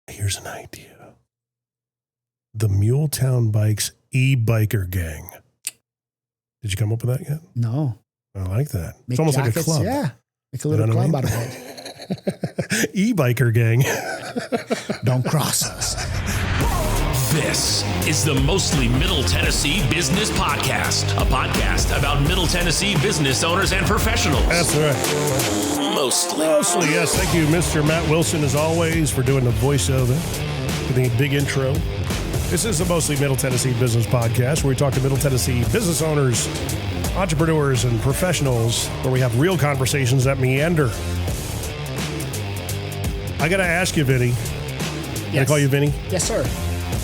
Here's an idea. The Mule Town Bikes e-biker gang. Did you come up with that yet? No. I like that. Make it's almost jackets, like a club. Yeah. Make a little club out of it. E-biker gang. Don't cross us. This is the Mostly Middle Tennessee Business Podcast, a podcast about Middle Tennessee business owners and professionals. That's right. Mostly, yes. Thank you, Mr. Matt Wilson, as always, for doing the voiceover, for the big intro. This is the Mostly Middle Tennessee Business Podcast, where we talk to Middle Tennessee business owners, entrepreneurs, and professionals, where we have real conversations that meander. I got to ask you, Vinny. Can I call you Vinny? Yes, sir.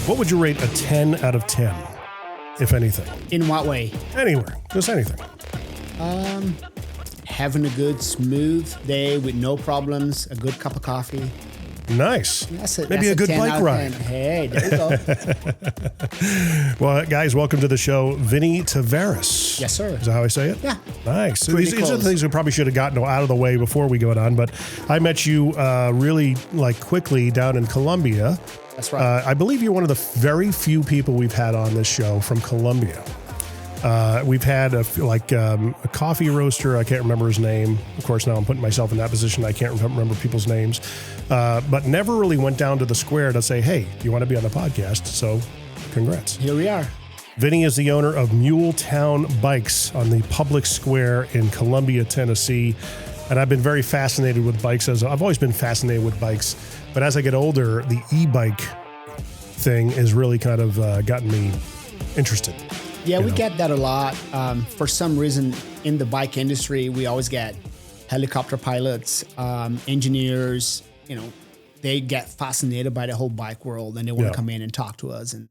What would you rate a 10 out of 10, if anything? In what way? Anywhere. Just anything. Having a good, smooth day with no problems, a good cup of coffee. Nice. Maybe that's a good 10 bike out of ride. 10. Hey, there you go. Well, guys, welcome to the show. Vinny Tavares. Yes, sir. Is that how I say it? Yeah. Nice. So Pretty these are the close. things we probably should have gotten out of the way before we go on, but I met you really quickly down in Colombia. That's right. I believe you're one of the very few people we've had on this show from Colombia. We've had a coffee roaster. I can't remember his name. Of course, now I'm putting myself in that position. I can't remember people's names, but never really went down to the square to say, hey, do you want to be on the podcast? So congrats. Here we are. Vinny is the owner of Mule Town Bikes on the public square in Columbia, Tennessee. And I've been very fascinated with bikes. I've always been fascinated with bikes. But as I get older, the e-bike thing has really kind of gotten me interested. Yeah, we get that a lot. For some reason, in the bike industry, we always get helicopter pilots, engineers. They get fascinated by the whole bike world, and they want to come in and talk to us and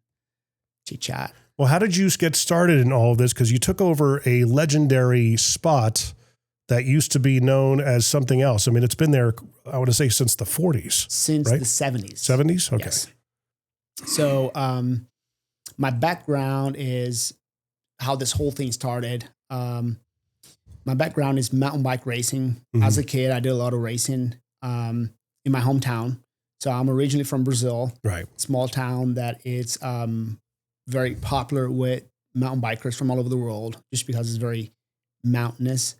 chit-chat. Well, how did you get started in all of this? Because you took over a legendary spot that used to be known as something else. I mean, it's been there, I want to say, since the 40s. Since right? the 70s. 70s? Okay. Yes. So my background is how this whole thing started. My background is mountain bike racing. Mm-hmm. As a kid, I did a lot of racing in my hometown. So I'm originally from Brazil. Right. Small town that is very popular with mountain bikers from all over the world, just because it's very mountainous.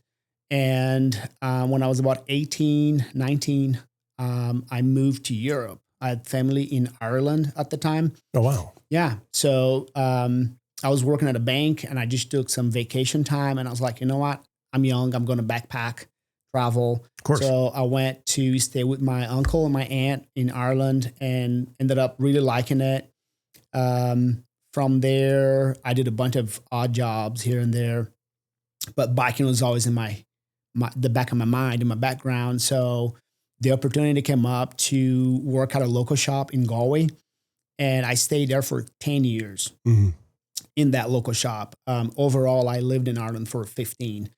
And when I was about 18, 19, I moved to Europe. I had family in Ireland at the time. Oh, wow. Yeah. So I was working at a bank, and I just took some vacation time, and I was like, you know what? I'm young. I'm going to backpack, travel. Of course. So I went to stay with my uncle and my aunt in Ireland and ended up really liking it. From there, I did a bunch of odd jobs here and there, but biking was always in the back of my mind, in my background. So the opportunity came up to work at a local shop in Galway, and I stayed there for 10 years in that local shop. Overall, I lived in Ireland for 15.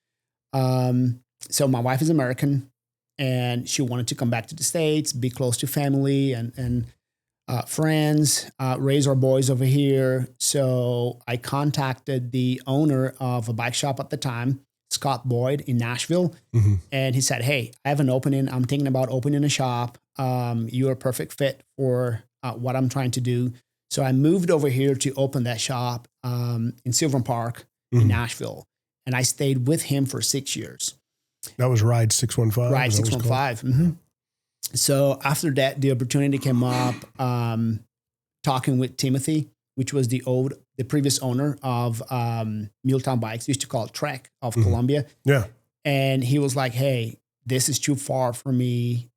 So my wife is American, and she wanted to come back to the States, be close to family and friends, raise our boys over here. So I contacted the owner of a bike shop at the time, Scott Boyd in Nashville. And he said, hey, I have an opening. I'm thinking about opening a shop. You're a perfect fit for what I'm trying to do. So I moved over here to open that shop in Sylvan Park in Nashville. And I stayed with him for 6 years. That was Ride 615? Ride 615. So after that, the opportunity came up talking with Timothy, which was the previous owner of Mule Town Bikes, used to call it Trek of Colombia. Yeah. And he was like, hey, this is too far for me.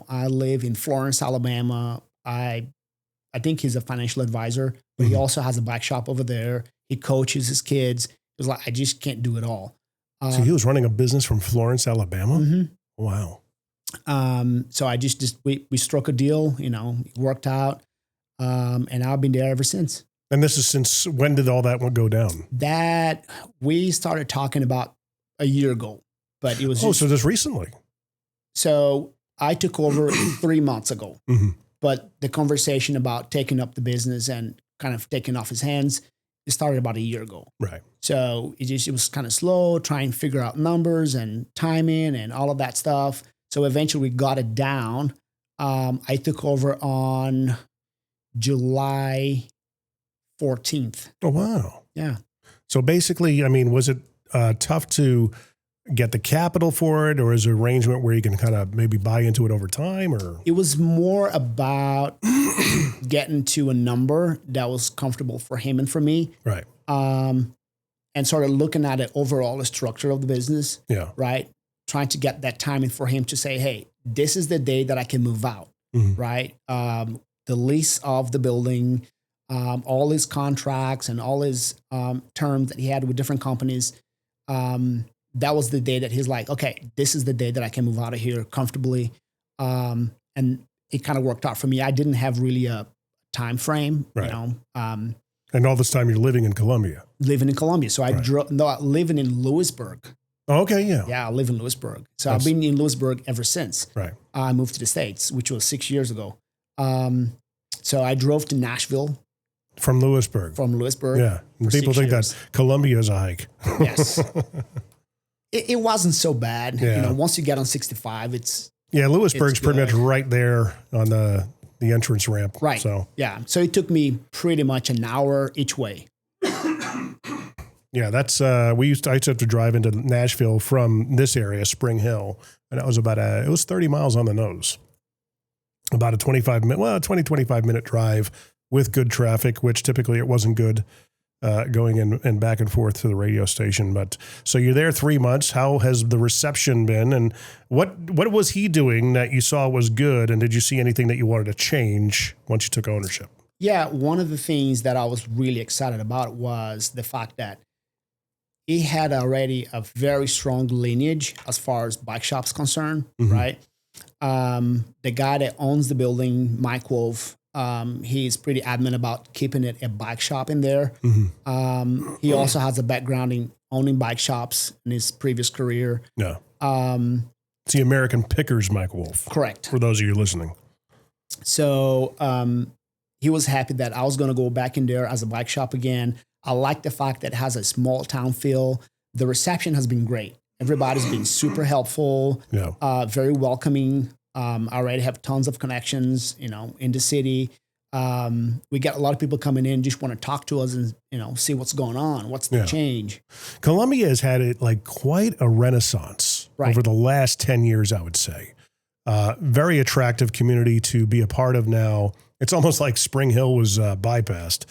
I live in Florence, Alabama. I think he's a financial advisor, but he also has a bike shop over there. He coaches his kids. He was like, I just can't do it all. So he was running a business from Florence, Alabama? Wow. So I we struck a deal, it worked out. And I've been there ever since. And this is since when did all that go down? That we started talking about a year ago, but it was so just recently. So I took over 3 months ago, but the conversation about taking up the business and kind of taking off his hands, it started about a year ago. Right. So it was kind of slow, trying to figure out numbers and timing and all of that stuff. So eventually we got it down I took over on July 14th. Oh, wow. Yeah. So basically, I mean, was it tough to get the capital for it, or is there an arrangement where you can kind of maybe buy into it over time? Or it was more about getting to a number that was comfortable for him and for me. Right. And sort of looking at it overall, the structure of the business. Yeah. Right. Trying to get that timing for him to say, hey, this is the day that I can move out. Right. The lease of the building, all his contracts and all his terms that he had with different companies. That was the day that he's like, okay, this is the day that I can move out of here comfortably. And it kind of worked out for me. I didn't have really a time frame, right. you know. And all this time you're living in Columbia. Living in Columbia. So I living in Lewisburg. Oh, okay, yeah. Yeah, I live in Lewisburg. So I've been in Lewisburg ever since. Right. I moved to the States, which was 6 years ago. So I drove to Nashville. From Lewisburg. Yeah. People think that Columbia is a hike. Yes. It wasn't so bad. Yeah. You know, once you get on 65, it's... Yeah, Lewisburg's pretty much right there on the entrance ramp. Right. So yeah. So it took me pretty much an hour each way. Yeah, that's I used to have to drive into Nashville from this area, Spring Hill, and it was it was 30 miles on the nose. About a 25 minute drive with good traffic, which typically it wasn't good going in and back and forth to the radio station. But so you're there 3 months. How has the reception been? And what was he doing that you saw was good? And did you see anything that you wanted to change once you took ownership? Yeah, one of the things that I was really excited about was the fact that he had already a very strong lineage as far as bike shops concerned, right? The guy that owns the building, Mike Wolf, he's pretty adamant about keeping it a bike shop in there. He also has a background in owning bike shops in his previous career. Yeah. It's the American Pickers, Mike Wolf. Correct. For those of you listening. So he was happy that I was going to go back in there as a bike shop again. I like the fact that it has a small town feel. The reception has been great. Everybody's been super helpful, very welcoming. I already have tons of connections, you know, in the city. We got a lot of people coming in, just want to talk to us and, you know, see what's going on. What's the change? Columbia has had it like quite a renaissance over the last 10 years, I would say. Very attractive community to be a part of now. It's almost like Spring Hill was bypassed,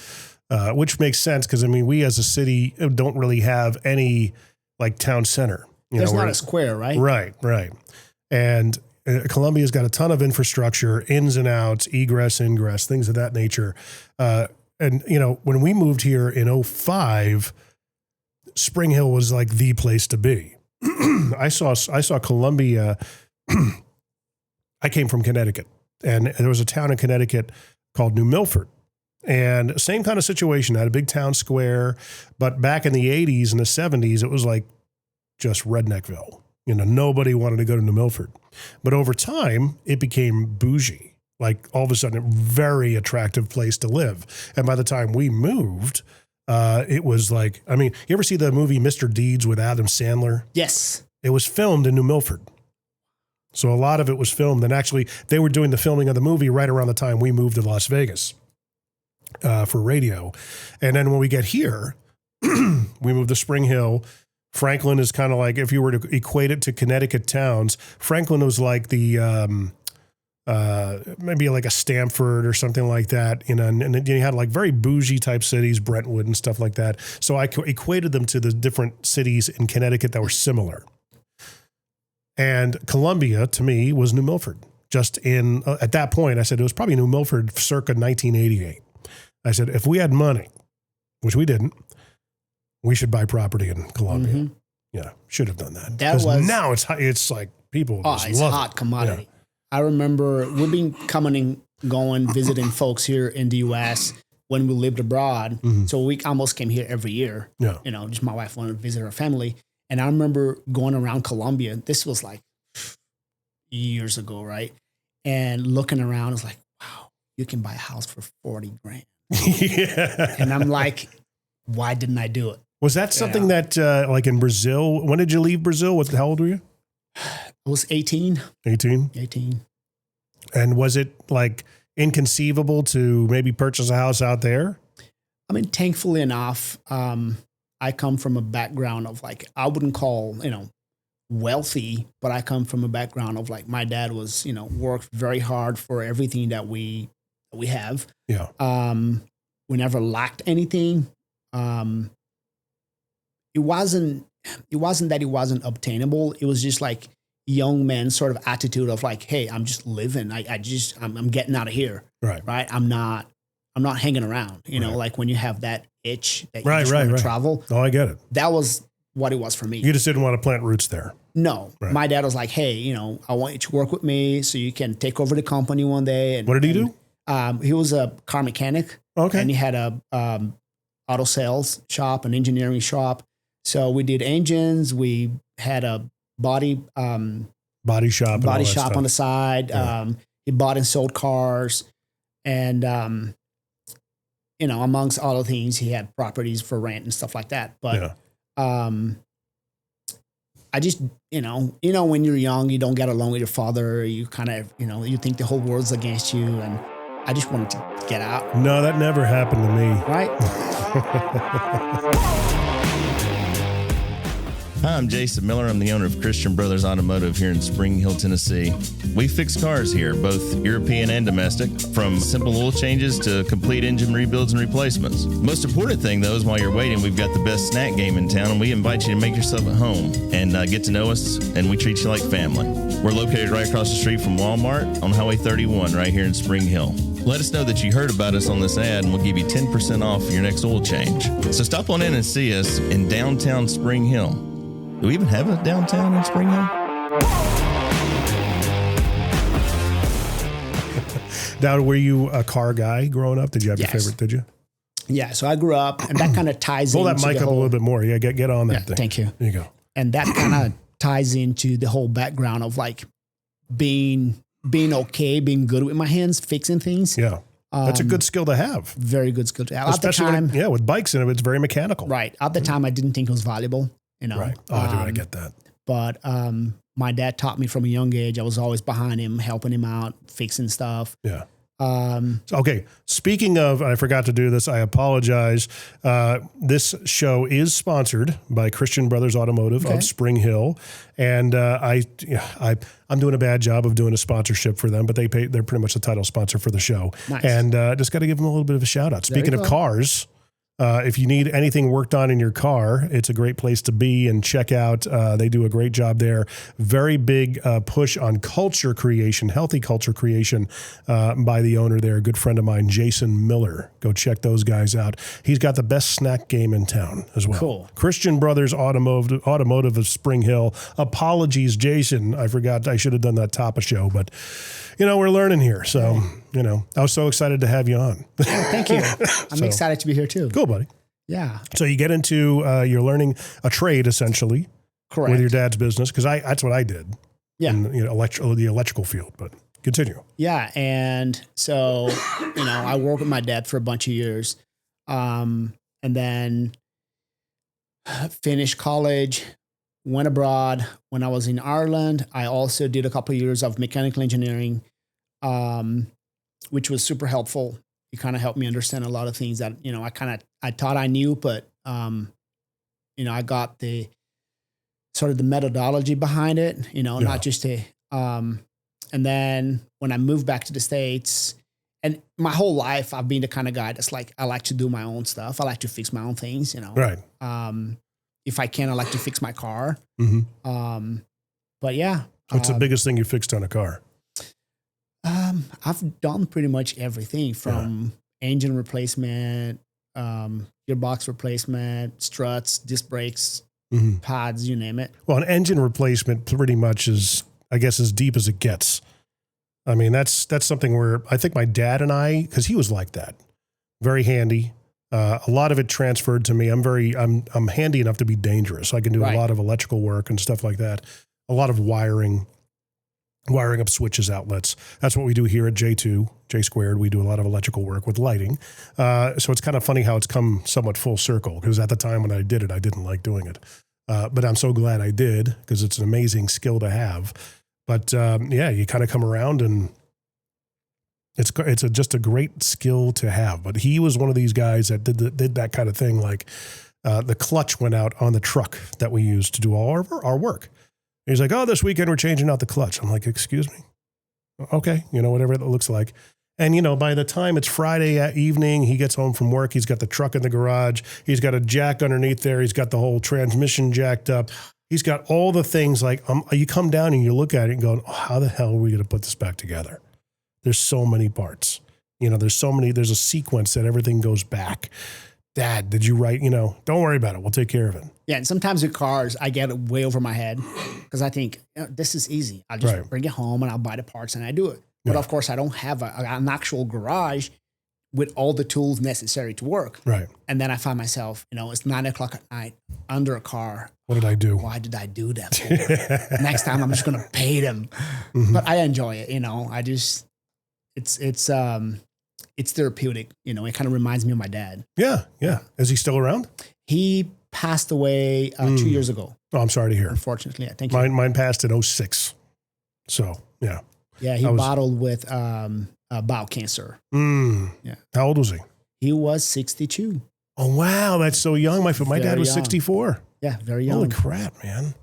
which makes sense because, I mean, we as a city don't really have any like town center. There's not a square, right? Right. And Columbia's got a ton of infrastructure, ins and outs, egress, ingress, things of that nature. And, you know, when we moved here in 2005, Spring Hill was like the place to be. I saw Columbia. I came from Connecticut, and there was a town in Connecticut called New Milford. And same kind of situation, had a big town square, but back in the 80s and the 70s, it was like just Redneckville. You know, nobody wanted to go to New Milford. But over time, it became bougie. Like all of a sudden, a very attractive place to live. And by the time we moved, it was like, I mean, you ever see the movie Mr. Deeds with Adam Sandler? Yes. It was filmed in New Milford. So a lot of it was filmed. And actually, they were doing the filming of the movie right around the time we moved to Las Vegas for radio. And then when we get here, we moved to Spring Hill. Franklin is kind of like, if you were to equate it to Connecticut towns, Franklin was like the, maybe like a Stamford or something like that, you know, and then you had like very bougie type cities, Brentwood and stuff like that. So I equated them to the different cities in Connecticut that were similar. And Columbia, to me, was New Milford. Just in, at that point, I said it was probably New Milford circa 1988. I said, if we had money, which we didn't, we should buy property in Columbia. Yeah, should have done that. That was now it's like people just it's love hot it. commodity. Yeah. I remember we've been coming and going, visiting folks here in the U.S. when we lived abroad. So we almost came here every year. Yeah, you know, just my wife wanted to visit her family, and I remember going around Columbia. This was like years ago, right? And looking around, it's like, wow, you can buy a house for $40,000. Yeah, and I'm like, why didn't I do it? Was that something that, like in Brazil, when did you leave Brazil? How old were you? I was 18. 18? 18. And was it like inconceivable to maybe purchase a house out there? I mean, thankfully enough, I come from a background of like, I wouldn't call, wealthy, but I come from a background of like, my dad was, worked very hard for everything that we have. Yeah. We never lacked anything. It wasn't that it wasn't obtainable. It was just like young man sort of attitude of like, hey, I'm just living. I'm getting out of here. Right. Right. I'm not hanging around, like when you have that itch that you just want to travel. Oh, I get it. That was what it was for me. You just didn't want to plant roots there. No, my dad was like, hey, I want you to work with me so you can take over the company one day. And what did he do? He was a car mechanic. Okay. And he had a auto sales shop, an engineering shop. So we did engines. We had a body shop on the side. Yeah. He bought and sold cars, and amongst other things, he had properties for rent and stuff like that. But I just, when you're young, you don't get along with your father. You kind of, you think the whole world's against you, and I just wanted to get out. No, that never happened to me. Right. Hi, I'm Jason Miller. I'm the owner of Christian Brothers Automotive here in Spring Hill, Tennessee. We fix cars here, both European and domestic, from simple oil changes to complete engine rebuilds and replacements. Most important thing, though, is while you're waiting, we've got the best snack game in town, and we invite you to make yourself at home and get to know us, and we treat you like family. We're located right across the street from Walmart on Highway 31 right here in Spring Hill. Let us know that you heard about us on this ad, and we'll give you 10% off your next oil change. So stop on in and see us in downtown Spring Hill. Do we even have a downtown in Spring Hill? Now, were you a car guy growing up? Did you have your Yes. favorite? Did you? Yeah. So I grew up, and that kind of ties Pull into that mic the up a little bit more. Yeah, get on that thing. Thank you. There you go. And that kind of ties into the whole background of like being okay, being good with my hands, fixing things. Yeah. That's a good skill to have. Very good skill to have. Especially at the time, with bikes in it, it's very mechanical. Right. At the time, I didn't think it was valuable. Right. Oh, dude, I get that. But my dad taught me from a young age. I was always behind him, helping him out, fixing stuff. Yeah. Okay. Speaking of, I forgot to do this. I apologize. This show is sponsored by Christian Brothers Automotive of Spring Hill, and I'm doing a bad job of doing a sponsorship for them, but they're pretty much the title sponsor for the show. Nice. And just got to give them a little bit of a shout out. Speaking of cars. If you need anything worked on in your car, it's a great place to be and check out. They do a great job there. Very big push on culture creation, healthy culture creation by the owner there, a good friend of mine, Jason Miller. Go check those guys out. He's got the best snack game in town as well. Cool. Christian Brothers Automotive of Spring Hill. Apologies, Jason. I forgot. I should have done that top of show, but we're learning here. So, I was so excited to have you on. Thank you. I'm excited to be here too. Cool, buddy. Yeah. So you get into, you're learning a trade essentially. Correct. With your dad's business. Cause that's what I did. Yeah. In, the electrical field, but continue. Yeah. And so, I worked with my dad for a bunch of years. And then finished college, went abroad. When I was in Ireland, I also did a couple of years of mechanical engineering, which was super helpful. It kind of helped me understand a lot of things that, I thought I knew, but, I got the sort of the methodology behind it, not just and then when I moved back to the States, and my whole life, I've been the kind of guy that's like, I like to do my own stuff. I like to fix my own things, Right. If I can, I like to fix my car. Mm-hmm. But yeah. What's the biggest thing you fixed on a car? I've done pretty much everything from engine replacement, gearbox replacement, struts, disc brakes, pads, you name it. Well, an engine replacement pretty much is, I guess, as deep as it gets. I mean, that's something where I think my dad and I, because he was like that, very handy. A lot of it transferred to me. I'm handy enough to be dangerous. I can do a lot of electrical work and stuff like that. A lot of wiring up switches, outlets. That's what we do here at J Squared. We do a lot of electrical work with lighting. So it's kind of funny how it's come somewhat full circle, because at the time when I did it, I didn't like doing it. But I'm so glad I did, because it's an amazing skill to have. But you kind of come around and It's just a great skill to have. But he was one of these guys that did that kind of thing. Like the clutch went out on the truck that we used to do all our work. He's like, oh, this weekend we're changing out the clutch. I'm like, excuse me? Okay, whatever it looks like. And, by the time it's Friday evening, he gets home from work. He's got the truck in the garage. He's got a jack underneath there. He's got the whole transmission jacked up. He's got all the things like, you come down and you look at it and go, oh, how the hell are we going to put this back together? There's so many parts. There's a sequence that everything goes back. Dad, did you write, don't worry about it. We'll take care of it. Yeah. And sometimes with cars, I get way over my head because I think this is easy. I'll just bring it home and I'll buy the parts and I do it. But of course, I don't have an actual garage with all the tools necessary to work. Right. And then I find myself, it's 9 o'clock at night under a car. What did I do? Why did I do that for? Next time I'm just going to pay them. Mm-hmm. But I enjoy it. I just, it's therapeutic. It kind of reminds me of my dad. Yeah. Yeah. Is he still around? He passed away 2 years ago. Oh, I'm sorry to hear. Unfortunately, I think mine passed in 2006. So, yeah. Yeah, he battled with bowel cancer. Yeah. How old was he? He was 62. Oh, wow. That's so young. My dad was 64. Yeah, very young. Holy crap, man.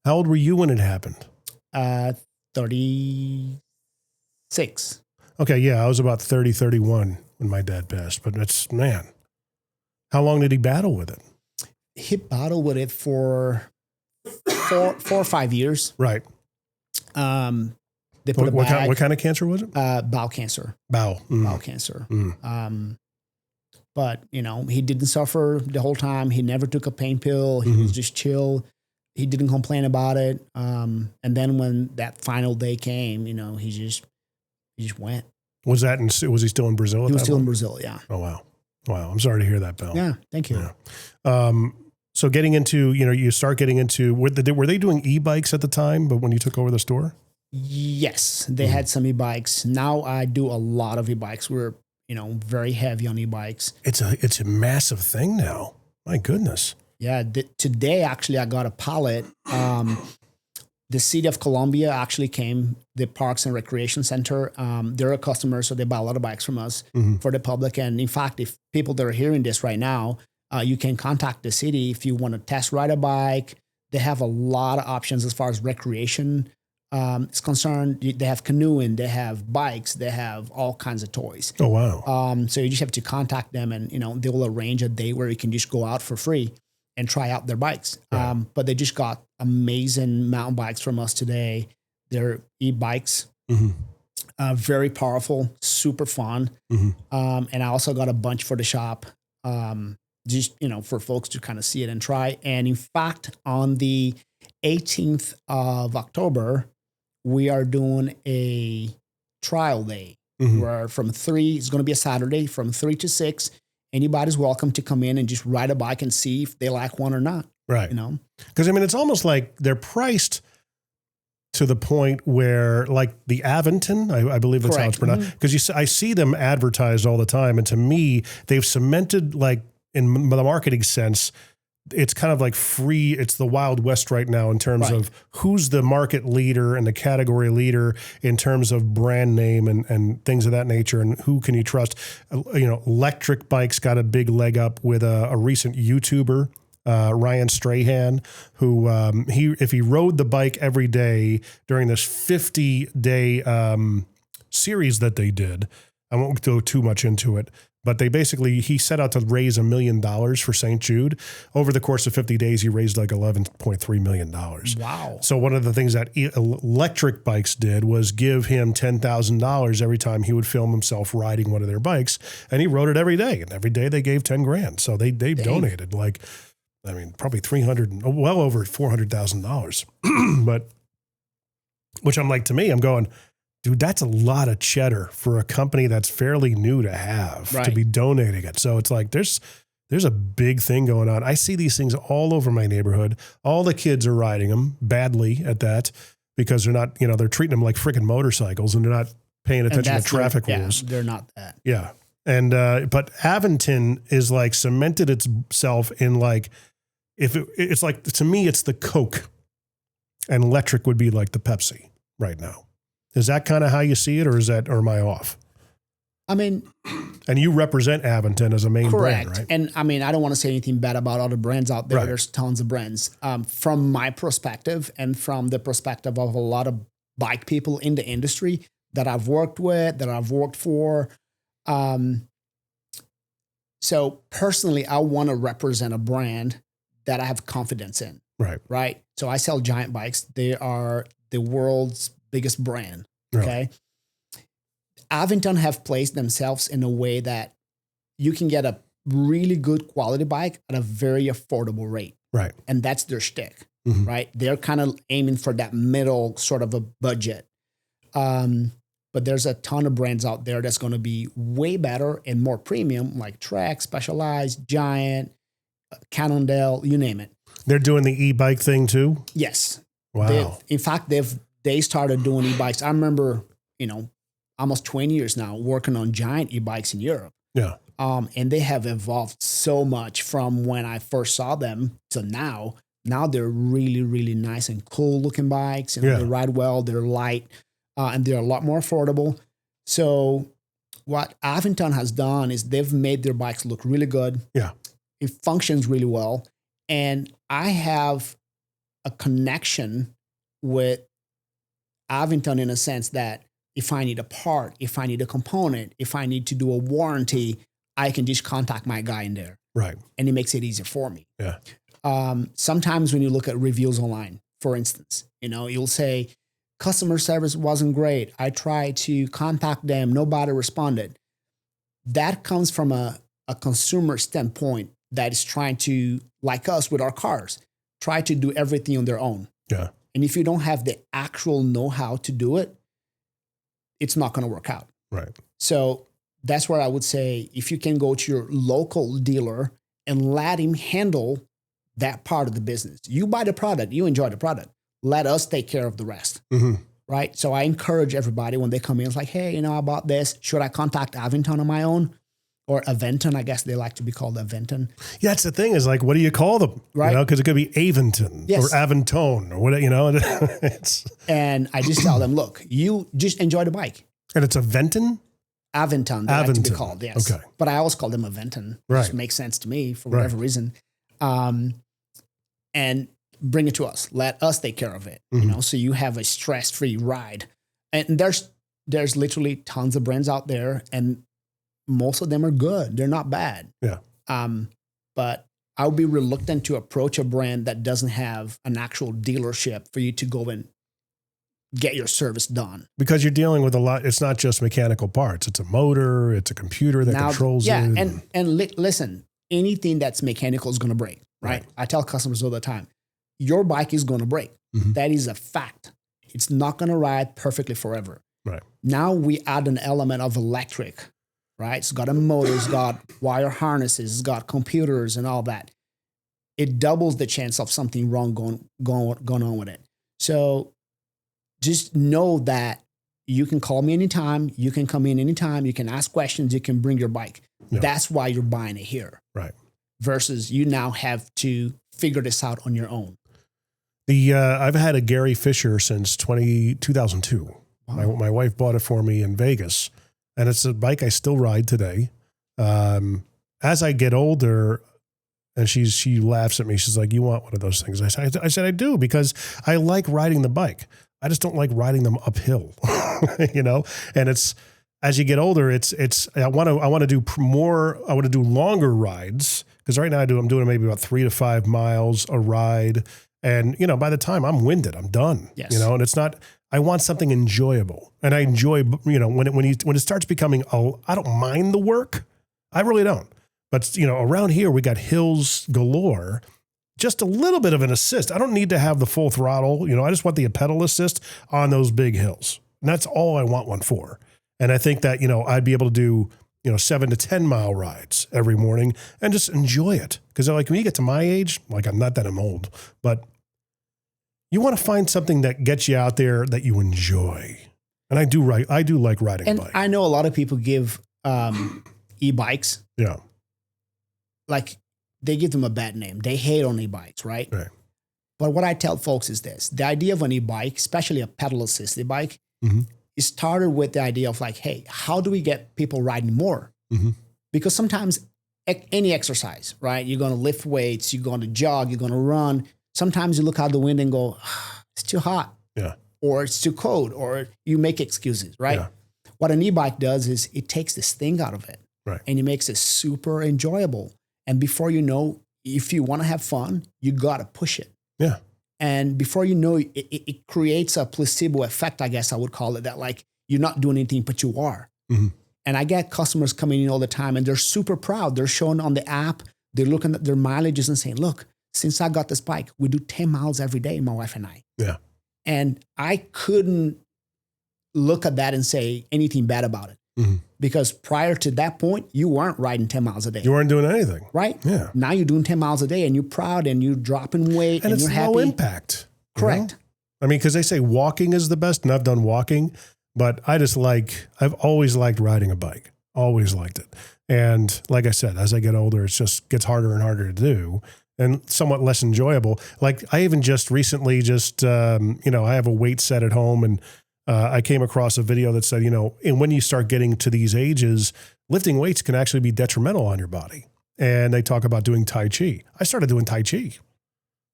How old were you when it happened? 36. Okay, yeah. I was about 30, 31 when my dad passed. But that's, man. How long did he battle with it? He battled with it for 4 or 5 years. Right. They put what kind of cancer was it? Bowel cancer. Bowel cancer. Mm. But, he didn't suffer the whole time. He never took a pain pill. He was just chill. He didn't complain about it. And then when that final day came, he just went. Was he still in Brazil? He was still in Brazil, yeah. Oh, wow. Wow. I'm sorry to hear that, Bill. Yeah, thank you. Yeah. So getting into, you start getting into, were they doing e-bikes at the time, but when you took over the store? Yes, they had some e-bikes. Now I do a lot of e-bikes. We're, very heavy on e-bikes. It's a massive thing now. My goodness. Yeah. Today, actually, I got a pallet. The city of Columbia actually came, the Parks and Recreation Center. They're a customer, so they buy a lot of bikes from us for the public. And in fact, if people that are hearing this right now, you can contact the city if you want to test ride a bike. They have a lot of options as far as recreation is concerned. They have canoeing, they have bikes, they have all kinds of toys. Oh, wow. So you just have to contact them and, they will arrange a day where you can just go out for free and try out their bikes. Right. But they just got amazing mountain bikes from us today. They're e-bikes, very powerful, super fun. And I also got a bunch for the shop, just, for folks to kind of see it and try. And in fact, on the 18th of October, we are doing a trial day where from 3, it's going to be a Saturday, from 3 to 6, anybody's welcome to come in and just ride a bike and see if they like one or not. Right. Because, it's almost like they're priced to the point where, like the Aventon, I believe that's how it's pronounced, because I see them advertised all the time. And to me, they've cemented, like in the marketing sense, it's kind of like free. It's the Wild West right now in terms of who's the market leader and the category leader in terms of brand name and things of that nature. And who can you trust? Electric bikes got a big leg up with a recent YouTuber, Ryan Strahan, who if he rode the bike every day during this 50-day series that they did, I won't go too much into it, but he set out to raise $1 million for St. Jude. Over the course of 50 days, he raised like $11.3 million. Wow. So one of the things that electric bikes did was give him $10,000 every time he would film himself riding one of their bikes. And he rode it every day. And every day they gave $10,000. So they've donated probably well over $400,000. But, which I'm like, to me, I'm going, dude, that's a lot of cheddar for a company that's fairly new to have to be donating it. So it's like, there's a big thing going on. I see these things all over my neighborhood. All the kids are riding them badly at that because they're not, they're treating them like freaking motorcycles and they're not paying attention to traffic rules. They're not that. Yeah. And, but Aventon is like cemented itself in like, it's like, to me, it's the Coke and electric would be like the Pepsi right now. Is that kind of how you see it, or am I off? I mean, and you represent Aventon as a main correct. brand, right? And I mean, I don't want to say anything bad about other brands out there. Right. There's tons of brands. From my perspective and from the perspective of a lot of bike people in the industry that I've worked with, that I've worked for. So personally, I want to represent a brand that I have confidence in. Right. Right. So I sell Giant Bikes. They are the world's biggest brand. Okay. Aventon have placed themselves in a way that you can get a really good quality bike at a very affordable rate. Right. And that's their shtick, right? They're kind of aiming for that middle sort of a budget. But there's a ton of brands out there that's going to be way better and more premium, like Trek, Specialized, Giant, Cannondale, you name it. They're doing the e-bike thing too? Yes. Wow. In fact, they started doing e-bikes. I remember, almost 20 years now working on Giant e-bikes in Europe. Yeah. And they have evolved so much from when I first saw them to now. Now they're really, really nice and cool looking bikes. They ride well, they're light, and they're a lot more affordable. So what Aventon has done is they've made their bikes look really good. Yeah. It functions really well. And I have a connection with Aventon in a sense that if I need a part, if I need a component, if I need to do a warranty, I can just contact my guy in there. Right. And it makes it easier for me. Yeah. Sometimes when you look at reviews online, for instance, you'll say customer service wasn't great. I tried to contact them. Nobody responded. That comes from a consumer standpoint that is trying to, like us with our cars, try to do everything on their own. Yeah. And if you don't have the actual know-how to do it, it's not going to work out. Right. So that's where I would say if you can go to your local dealer and let him handle that part of the business. You buy the product, you enjoy the product. Let us take care of the rest. Right? So I encourage everybody when they come in, it's like, hey, I bought this. Should I contact Aventon on my own? Or Aventon, I guess they like to be called Aventon. Yeah, that's the thing is like, what do you call them? Right. Because it could be Aventon or Aventone or whatever, And I just tell them, look, you just enjoy the bike. And it's Aventon? Aventon, they like to be called, yes. Okay. But I always call them Aventon. Right. Which makes sense to me for whatever reason. And bring it to us. Let us take care of it. So you have a stress-free ride. And there's literally tons of brands out there, and most of them are good. They're not bad. Yeah. But I would be reluctant to approach a brand that doesn't have an actual dealership for you to go and get your service done. Because you're dealing with a lot. It's not just mechanical parts. It's a motor. It's a computer that controls it. And listen, anything that's mechanical is going to break, right? I tell customers all the time, your bike is going to break. That is a fact. It's not going to ride perfectly forever. Right. Now we add an element of electric, right? It's got a motor, it's got wire harnesses, it's got computers and all that. It doubles the chance of something wrong going on with it. So just know that you can call me anytime, you can come in anytime, you can ask questions, you can bring your bike. Yeah. That's why you're buying it here. Right. Versus you now have to figure this out on your own. I've had a Gary Fisher since 2002. Wow. My wife bought it for me in Vegas, and it's a bike I still ride today. As I get older, and she laughs at me. She's like, "You want one of those things?" I said, "I do, because I like riding the bike. I just don't like riding them uphill, And it's as you get older, I want to do more. I want to do longer rides, because right now I'm doing maybe about 3 to 5 miles a ride, and by the time I'm winded, I'm done. Yes. And it's not. I want something enjoyable, and I enjoy when it starts becoming. I don't mind the work. I really don't. But around here we got hills galore. Just a little bit of an assist. I don't need to have the full throttle. I just want the pedal assist on those big hills. And that's all I want one for. And I think that, I'd be able to do, 7 to 10 mile rides every morning and just enjoy it. Because when you get to my age, I'm not that I'm old, but you want to find something that gets you out there that you enjoy. And I do like riding a bike. I know a lot of people give e-bikes. Yeah. They give them a bad name. They hate on e-bikes, right? Right. But what I tell folks is this. The idea of an e-bike, especially a pedal-assisted bike, it started with the idea of like, hey, how do we get people riding more? Mm-hmm. Because sometimes any exercise, right? You're going to lift weights, you're going to jog, you're going to run. Sometimes you look out the window and go, it's too hot. Yeah. Or it's too cold, or you make excuses, right? Yeah. What an e-bike does is it takes the sting out of it. Right. And it makes it super enjoyable. And before you know, if you want to have fun, you got to push it. Yeah. And before you know, it creates a placebo effect, I guess I would call it, that like you're not doing anything, but you are. Mm-hmm. And I get customers coming in all the time and they're super proud. They're showing on the app, they're looking at their mileages and saying, look, since I got this bike, we do 10 miles every day, my wife and I. Yeah. And I couldn't look at that and say anything bad about it. Mm-hmm. Because prior to that point, you weren't riding 10 miles a day. You weren't doing anything. Right? Yeah. Now you're doing 10 miles a day and you're proud and you're dropping weight And it's you're low happy. impact. Correct. You know? I mean, because they say walking is the best, and I've done walking, but I've always liked riding a bike. Always liked it. And like I said, as I get older, it just gets harder and harder to do and somewhat less enjoyable. Like I even just recently I have a weight set at home, and I came across a video that said, and when you start getting to these ages, lifting weights can actually be detrimental on your body. And they talk about doing Tai Chi. I started doing Tai Chi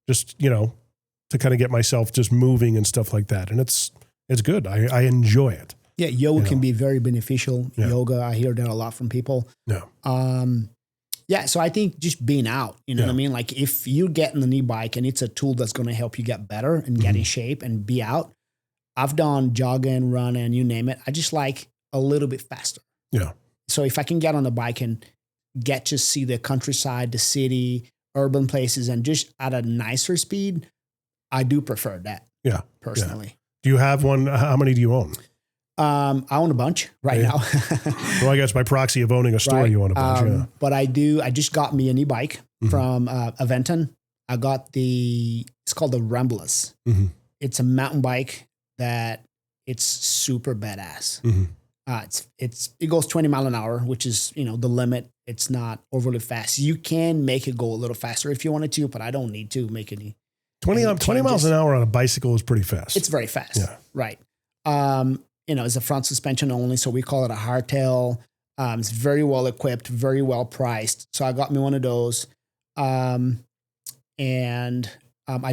just, to kind of get myself just moving and stuff like that. And it's good. I enjoy it. Yeah, yoga can be very beneficial. Yeah. Yoga, I hear that a lot from people. Yeah. So I think just being out, what I mean? Like if you get in an e-bike and it's a tool that's going to help you get better and get in shape and be out. I've done jogging, running, you name it. I just like a little bit faster. Yeah. So if I can get on a bike and get to see the countryside, the city, urban places, and just at a nicer speed, I do prefer that. Yeah. Personally. Yeah. Do you have one? How many do you own? I own a bunch right now. Well, I guess by proxy of owning a store, you own a bunch. But I just got me an e-bike from Aventon. I got it's called the Ramblers. Mm-hmm. It's a mountain bike that it's super badass. Mm-hmm. It goes 20 miles an hour, which is, the limit. It's not overly fast. You can make it go a little faster if you wanted to, but I don't need to make any 20 miles an hour on a bicycle is pretty fast. It's very fast. Yeah. Right. It's a front suspension only, so we call it a hardtail. It's very well equipped, very well priced. So I got me one of those. I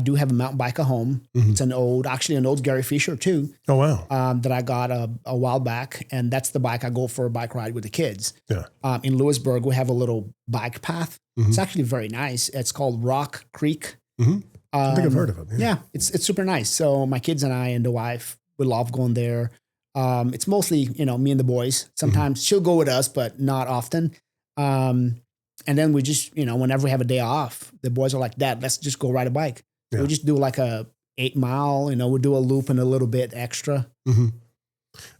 do have a mountain bike at home. Mm-hmm. It's an old Gary Fisher too. Oh, wow. That I got a while back. And that's the bike I go for a bike ride with the kids. Yeah. In Lewisburg, we have a little bike path. Mm-hmm. It's actually very nice. It's called Rock Creek. Mm-hmm. I think I've heard of it. Yeah, it's super nice. So my kids and I and the wife, we love going there. It's mostly, me and the boys. Sometimes she'll go with us, but not often. And then we just, whenever we have a day off, the boys are like, Dad, let's just go ride a bike. Yeah. We just do like a 8 mile, we'll do a loop and a little bit extra. Mm-hmm.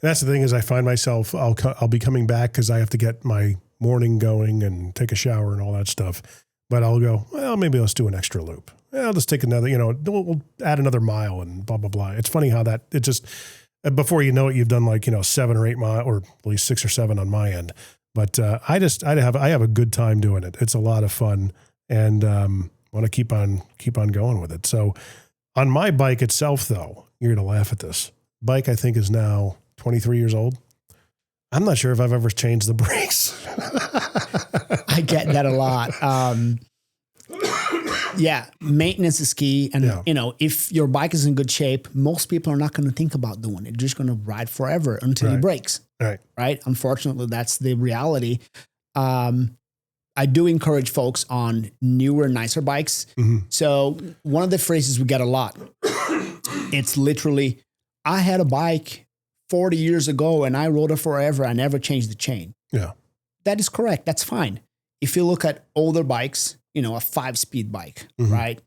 That's the thing is I find myself, I'll be coming back because I have to get my morning going and take a shower and all that stuff. But I'll go, well, maybe let's do an extra loop. Well, let's take another, we'll add another mile and blah, blah, blah. It's funny how it just, before you know it, you've done 7 or 8 miles, or at least 6 or 7 on my end. But I have a good time doing it. It's a lot of fun, and want to keep on going with it. So on my bike itself, though, you're going to laugh at this. Bike, I think, is now 23 years old. I'm not sure if I've ever changed the brakes. I get that a lot. Yeah, maintenance is key. And, if your bike is in good shape, most people are not going to think about doing it. They're just going to ride forever until it breaks. Right. Unfortunately, that's the reality. I do encourage folks on newer, nicer bikes. Mm-hmm. So one of the phrases we get a lot, it's literally, I had a bike 40 years ago and I rode it forever. I never changed the chain. Yeah. That is correct. That's fine. If you look at older bikes, a 5-speed bike, right,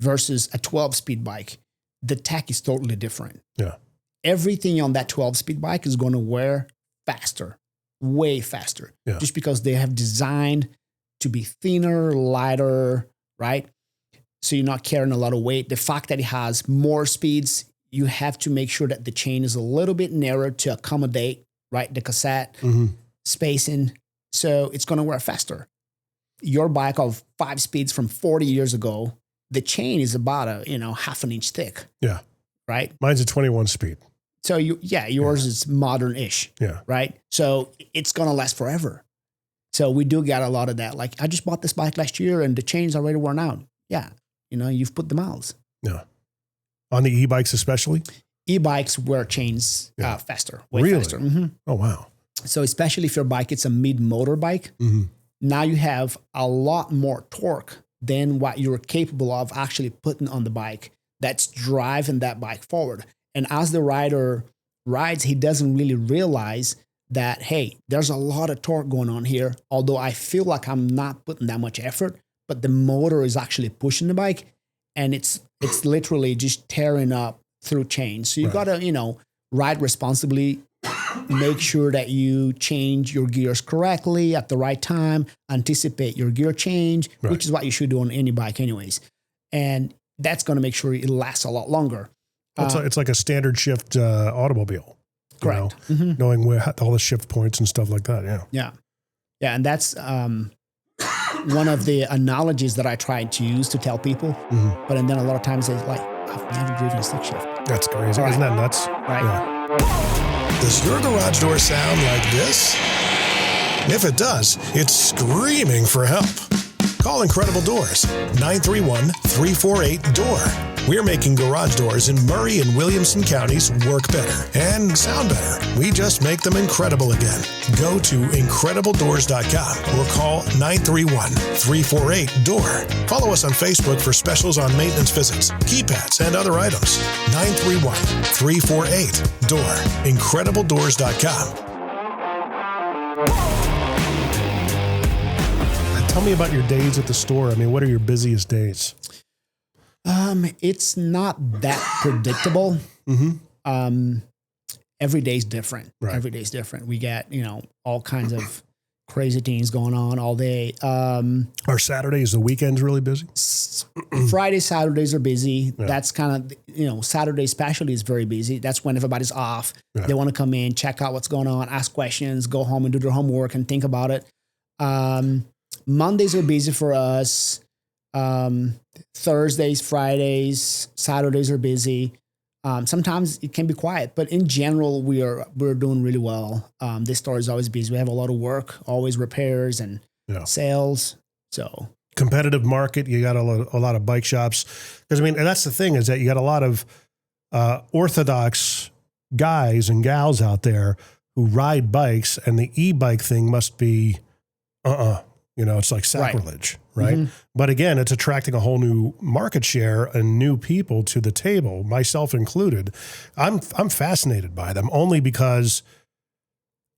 versus a 12-speed bike, the tech is totally different. Yeah. Everything on that 12-speed bike is going to wear faster, way faster, just because they have designed to be thinner, lighter, right? So you're not carrying a lot of weight. The fact that it has more speeds, you have to make sure that the chain is a little bit narrower to accommodate, right, the cassette spacing. So it's going to wear faster. Your bike of 5 speeds from 40 years ago, the chain is about half an inch thick. Yeah. Right? Mine's a 21 speed. So yours is modern-ish. Yeah. Right. So it's going to last forever. So we do get a lot of that. Like, I just bought this bike last year and the chain's already worn out. Yeah. You've put the miles. Yeah. On the e-bikes especially? E-bikes wear chains faster. Way really? faster. Mm-hmm. Oh, wow. So especially if your bike, it's a mid-motor bike, now you have a lot more torque than what you're capable of actually putting on the bike that's driving that bike forward. And as the rider rides, he doesn't really realize that, hey, there's a lot of torque going on here, although I feel like I'm not putting that much effort, but the motor is actually pushing the bike, and it's literally just tearing up through chains. So you got to, ride responsibly, make sure that you change your gears correctly at the right time, anticipate your gear change, which is what you should do on any bike anyways. And that's going to make sure it lasts a lot longer. It's like a standard shift automobile. Correct. Knowing where all the shift points and stuff like that. Yeah. Yeah. Yeah. And that's one of the analogies that I try to use to tell people. But and then a lot of times it's like, I've never driven a stick shift. That's crazy. Isn't that nuts? Right. Yeah. Does your garage door sound like this? If it does, it's screaming for help. Call Incredible Doors, 931-348-DOOR. We're making garage doors in Murray and Williamson counties work better and sound better. We just make them incredible again. Go to IncredibleDoors.com or call 931-348-DOOR. Follow us on Facebook for specials on maintenance visits, keypads, and other items. 931-348-DOOR. IncredibleDoors.com. Tell me about your days at the store. I mean, what are your busiest days? It's not that predictable. Every day's different. Right. Every day's different. We get, all kinds of crazy things going on all day. Are Saturdays, the weekends really busy? Fridays, Saturdays are busy. Yeah. That's kind of, Saturday especially is very busy. That's when everybody's off. Yeah. They want to come in, check out what's going on, ask questions, go home and do their homework and think about it. Mondays are busy for us. Thursdays, Fridays, Saturdays are busy. Sometimes it can be quiet, but in general, we're doing really well. This store is always busy. We have a lot of work, always repairs and sales. So competitive market. You got a lot of bike shops. Because and that's the thing, is that you got a lot of orthodox guys and gals out there who ride bikes, and the e-bike thing must be, it's like sacrilege, right? But again, it's attracting a whole new market share and new people to the table, myself included. I'm fascinated by them only because,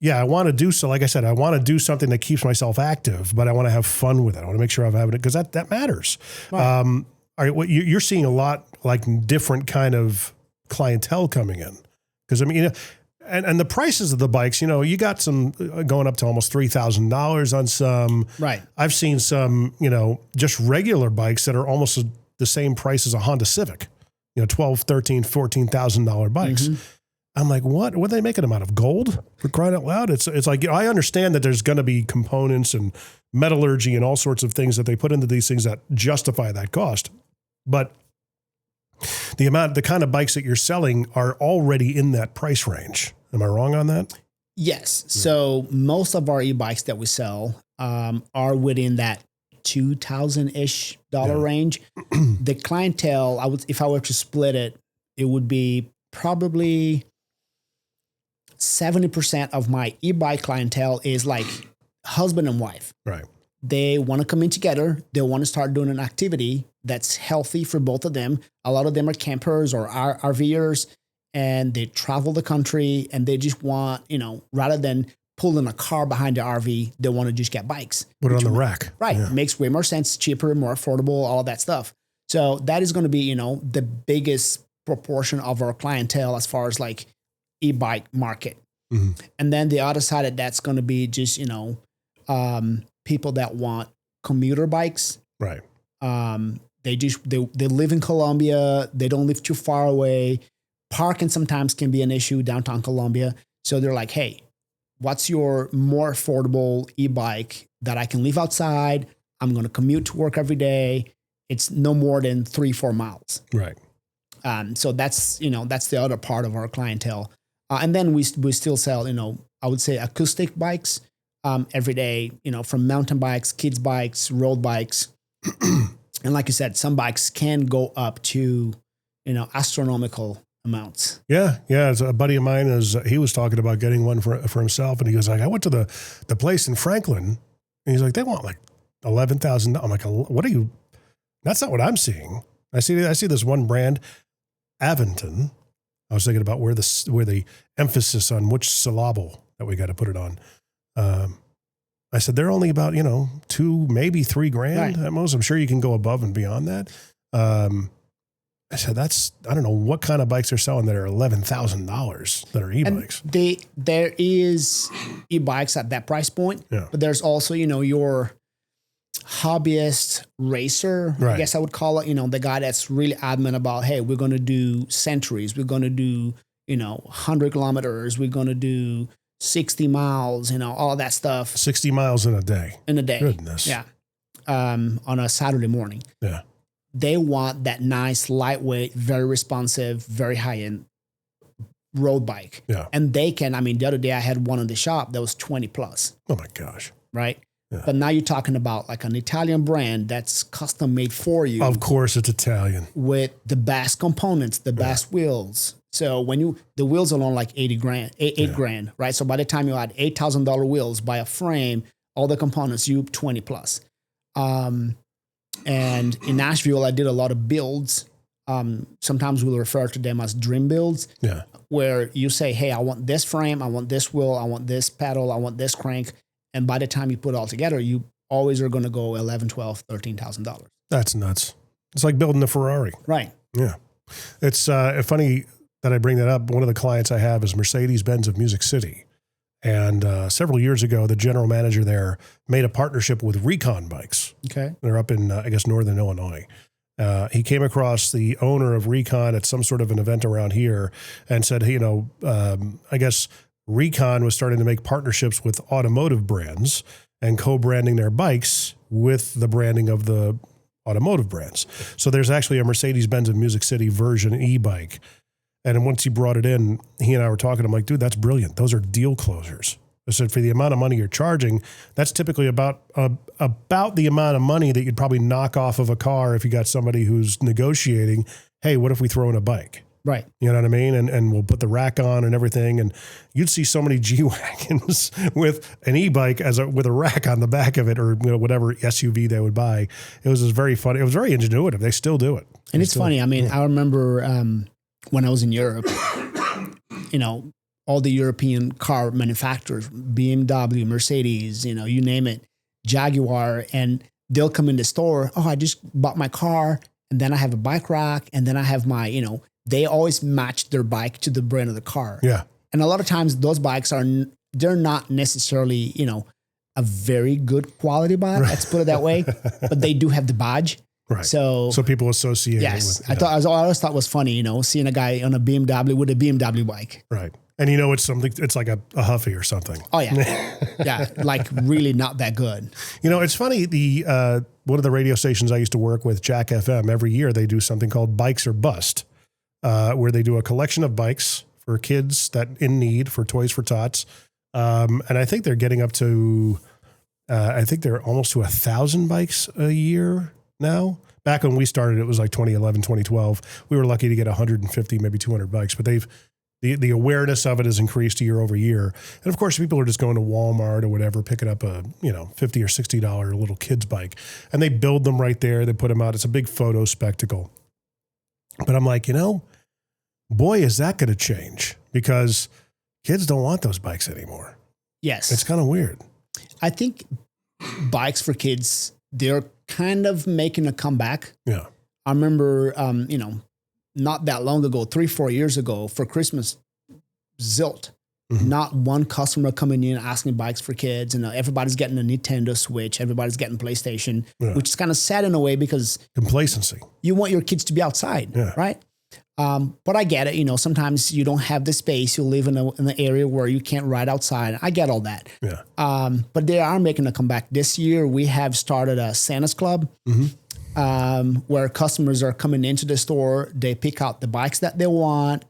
I want to do so. Like I said, I want to do something that keeps myself active, but I want to have fun with it. I want to make sure I'm having it, because that matters. Right. All right, you're seeing a lot like different kind of clientele coming in, because And the prices of the bikes, you got some going up to almost $3,000 on some. Right. I've seen some, just regular bikes that are almost the same price as a Honda Civic, $12,000, $13,000, $14,000 bikes. I'm like, what? What are they making them out of? Gold? For crying out loud. It's like, I understand that there's going to be components and metallurgy and all sorts of things that they put into these things that justify that cost. But the kind of bikes that you're selling are already in that price range. Am I wrong on that? Yes. So most of our e-bikes that we sell are within that $2,000-ish range. The clientele, if I were to split it, it would be probably 70% of my e-bike clientele is like husband and wife. Right. They want to come in together. They want to start doing an activity that's healthy for both of them. A lot of them are campers or RVers, and they travel the country, and they just want, rather than pulling a car behind the RV, they want to just get bikes. Put it on the rack. Right. Yeah. Makes way more sense, cheaper, more affordable, all of that stuff. So that is going to be, the biggest proportion of our clientele as far as like e-bike market. And then the other side of that's going to be just, people that want commuter bikes. Right. They live in Columbia. They don't live too far away. Parking sometimes can be an issue downtown Columbia. So they're like, hey, what's your more affordable e-bike that I can leave outside? I'm going to commute to work every day. It's no more than 3-4 miles. Right. So that's the other part of our clientele. And then we still sell, I would say acoustic bikes every day, from mountain bikes, kids bikes, road bikes. And like you said, some bikes can go up to, astronomical amounts. Yeah. As a buddy of mine he was talking about getting one for himself, and he goes like, I went to the place in Franklin, and he's like, they want like $11,000. I'm like, what are you? That's not what I'm seeing. I see this one brand, Aventon. I was thinking about where the emphasis on which syllable that we got to put it on. I said, they're only about, $2,000, maybe $3,000 at most. I'm sure you can go above and beyond that. I said, I don't know what kind of bikes they're selling that are $11,000 that are e-bikes. And there is e-bikes at that price point, but there's also, your hobbyist racer, I guess I would call it, the guy that's really adamant about, hey, we're going to do centuries. We're going to do, 100 kilometers. We're going to do 60 miles, all that stuff. 60 miles in a day. Goodness. Yeah. On a Saturday morning. Yeah. They want that nice, lightweight, very responsive, very high-end road bike. Yeah. And they can, the other day I had one in the shop that was 20 plus. Oh my gosh. Right? Yeah. But now you're talking about like an Italian brand that's custom made for you. Of course it's Italian. With the best components, the best wheels. So when the wheels alone like $8,000, right? So by the time you add $8,000 wheels, buy a frame, all the components, you 20 plus. And in Nashville, I did a lot of builds. Sometimes we'll refer to them as dream builds. Yeah. Where you say, hey, I want this frame, I want this wheel, I want this pedal, I want this crank. And by the time you put it all together, you always are going to go $11,000, $12,000, $13,000. That's nuts. It's like building a Ferrari. Right. Yeah. It's funny that I bring that up. One of the clients I have is Mercedes-Benz of Music City. And several years ago, the general manager there made a partnership with Recon Bikes. Okay. They're up in, northern Illinois. He came across the owner of Recon at some sort of an event around here and said, hey, I guess Recon was starting to make partnerships with automotive brands and co-branding their bikes with the branding of the automotive brands. So there's actually a Mercedes-Benz of Music City version e-bike. And once he brought it in, he and I were talking. I'm like, dude, that's brilliant. Those are deal closers. I said, for the amount of money you're charging, that's typically about the amount of money that you'd probably knock off of a car if you got somebody who's negotiating, hey, what if we throw in a bike? Right. You know what I mean? And we'll put the rack on and everything. And you'd see so many G-Wagons with an e-bike with a rack on the back of it, or whatever SUV they would buy. It was just very funny. It was very ingenuitive. They still do it. And it's funny. I remember when I was in Europe, all the European car manufacturers, BMW, Mercedes, you name it, Jaguar, and they'll come in the store. Oh, I just bought my car, and then I have a bike rack, and then I have my, they always match their bike to the brand of the car. Yeah. And a lot of times those bikes they're not necessarily, a very good quality bike. Right. Let's put it that way. But they do have the badge. Right. So people associate it with. I always thought was funny, seeing a guy on a BMW with a BMW bike. Right. And it's something, it's like a Huffy or something. Oh yeah. Yeah. Like really not that good. It's funny. One of the radio stations I used to work with, Jack FM, every year they do something called Bikes or Bust, where they do a collection of bikes for kids that in need, for Toys for Tots. And I think they're getting up to, they're almost to 1,000 bikes a year now. Back when we started, it was like 2011, 2012. We were lucky to get 150, maybe 200 bikes, but the awareness of it has increased year over year. And of course, people are just going to Walmart or whatever, picking up a, $50 or $60 little kid's bike, and they build them right there. They put them out. It's a big photo spectacle. But I'm like, boy, is that going to change, because kids don't want those bikes anymore. Yes. It's kind of weird. I think bikes for kids, they're kind of making a comeback. Yeah. I remember, not that long ago, 3-4 years ago, for Christmas, zilch. Mm-hmm. Not one customer coming in asking bikes for kids. Everybody's getting a Nintendo Switch. Everybody's getting PlayStation, which is kind of sad in a way, because complacency. You want your kids to be outside, right? But I get it. Sometimes you don't have the space. You live in an area where you can't ride outside. I get all that. Yeah. But they are making a comeback. This year, we have started a Santa's Club. Mm-hmm. where customers are coming into the store, they pick out the bikes that they want,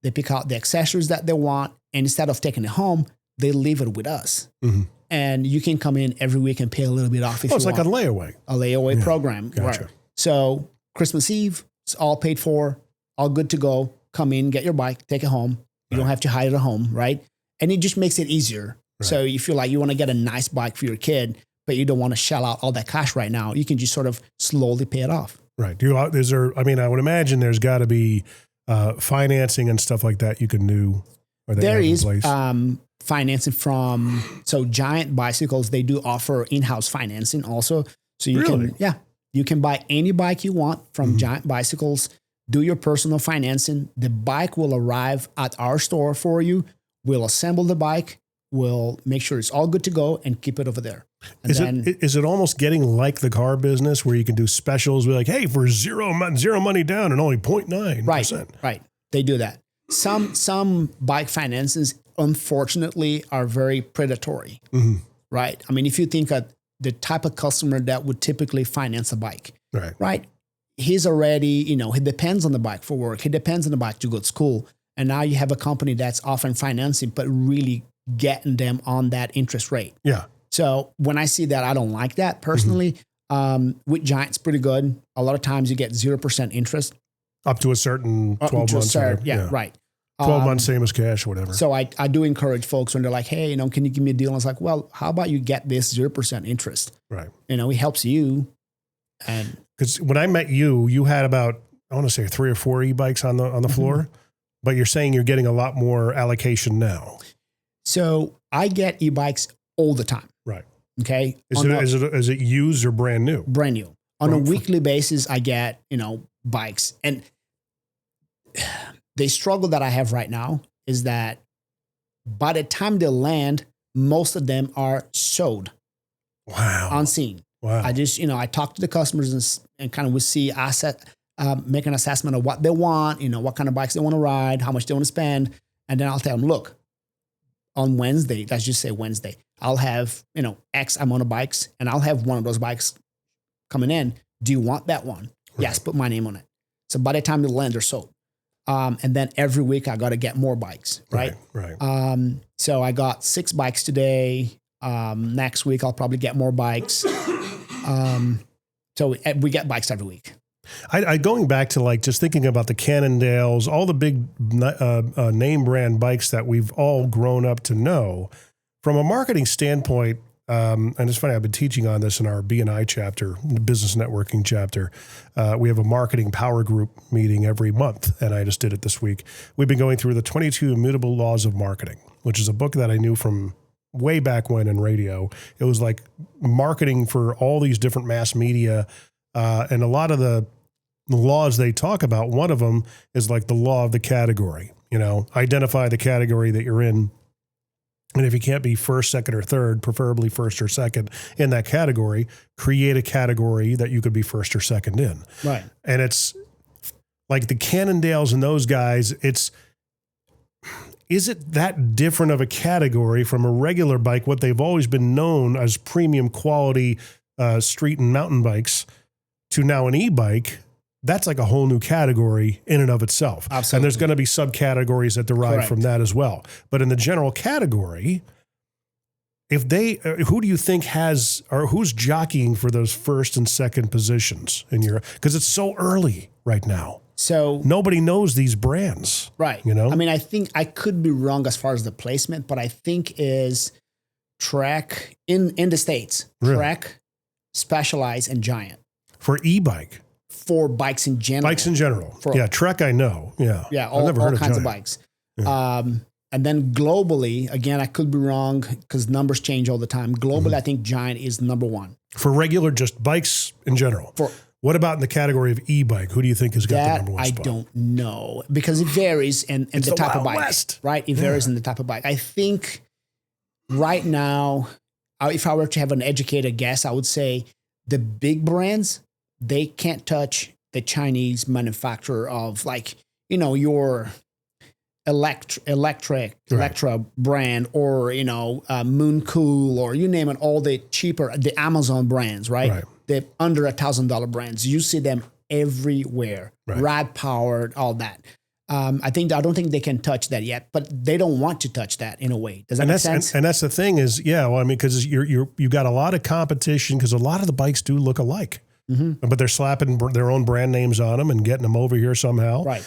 they pick out the accessories that they want, and instead of taking it home, they leave it with us. Mm-hmm. And you can come in every week and pay a little bit off if you want. It's like a layaway. A layaway program. Gotcha. Right. So Christmas Eve, it's all paid for, all good to go. Come in, get your bike, take it home. You don't have to hide it at home, right? And it just makes it easier. Right. So you feel like you want to get a nice bike for your kid, but you don't want to shell out all that cash right now. You can just sort of slowly pay it off. Right. I would imagine there's got to be financing and stuff like that you can do. There is financing from, so Giant Bicycles, they do offer in-house financing also. So you you can buy any bike you want from Giant Bicycles, do your personal financing. The bike will arrive at our store for you. We'll assemble the bike. We'll make sure it's all good to go and keep it over there. And is it almost getting like the car business where you can do specials? We're like, hey, for zero money down and only 0.9%. Right. They do that. Some bike finances, unfortunately, are very predatory, right? I mean, if you think of the type of customer that would typically finance a bike, right? He's already, he depends on the bike for work. He depends on the bike to go to school. And now you have a company that's offering financing, but really getting them on that interest rate. Yeah. So when I see that, I don't like that personally. With Giant's pretty good. A lot of times you get 0% interest. Up to a certain 12 months. Right. 12 months, same as cash, whatever. So I do encourage folks when they're like, hey, can you give me a deal? And it's like, well, how about you get this 0% interest? Right. It helps you. And because when I met you, you had about, I want to say 3 or 4 e-bikes on the floor, but you're saying you're getting a lot more allocation now. So I get e-bikes all the time. Right. Okay. Is it used or brand new? Brand new. On a weekly basis, I get, bikes. And the struggle that I have right now is that by the time they land, most of them are sold. Wow. On scene. Wow. I just, I talk to the customers and kind of would see make an assessment of what they want, what kind of bikes they want to ride, how much they want to spend. And then I'll tell them, look, on Wednesday, let's just say Wednesday, I'll have, X amount of bikes and I'll have one of those bikes coming in. Do you want that one? Right. Yes, put my name on it. So by the time they land, they're sold. And then every week I got to get more bikes, right? Right. So I got 6 bikes today. Next week I'll probably get more bikes. So we get bikes every week. I going back to just thinking about the Cannondales, all the big name brand bikes that we've all grown up to know. From a marketing standpoint, and it's funny, I've been teaching on this in our B&I chapter, the business networking chapter. We have a marketing power group meeting every month, and I just did it this week. We've been going through the 22 Immutable Laws of Marketing, which is a book that I knew from way back when in radio. It was like marketing for all these different mass media, and a lot of the laws they talk about, one of them is like the law of the category. Identify the category that you're in. And if you can't be first, second, or third, preferably first or second in that category, create a category that you could be first or second in. Right. And it's like the Cannondales and those guys, is it that different of a category from a regular bike, what they've always been known as premium quality street and mountain bikes, to now an e-bike? That's like a whole new category in and of itself. Absolutely. And there's going to be subcategories that derive from that as well. But in the general category, who do you think who's jockeying for those first and second positions because it's so early right now. So nobody knows these brands. Right. I mean, I think I could be wrong as far as the placement, but I think is Trek in the States, really? Trek, Specialized, and Giant. For e-bike. For bikes in general. Trek I know. Yeah. Yeah, all kinds of bikes. Yeah. And then globally, again, I could be wrong because numbers change all the time. Globally, I think Giant is number 1. For regular, just bikes in general. What about in the category of e-bike? Who do you think has got the number 1 spot? I don't know because it varies in the type of bike. West. Right? It varies in the type of bike. I think right now, if I were to have an educated guess, I would say the big brands, they can't touch the Chinese manufacturer of your Electra brand or, Moon Cool or you name it, all the cheaper, the Amazon brands, right? the under $1,000 brands. You see them everywhere, Right. rad powered, all that. I don't think they can touch that yet, but they don't want to touch that in a way. Does that make sense? And that's the thing is, because you got a lot of competition because a lot of the bikes do look alike, but they're slapping their own brand names on them and getting them over here somehow. Right.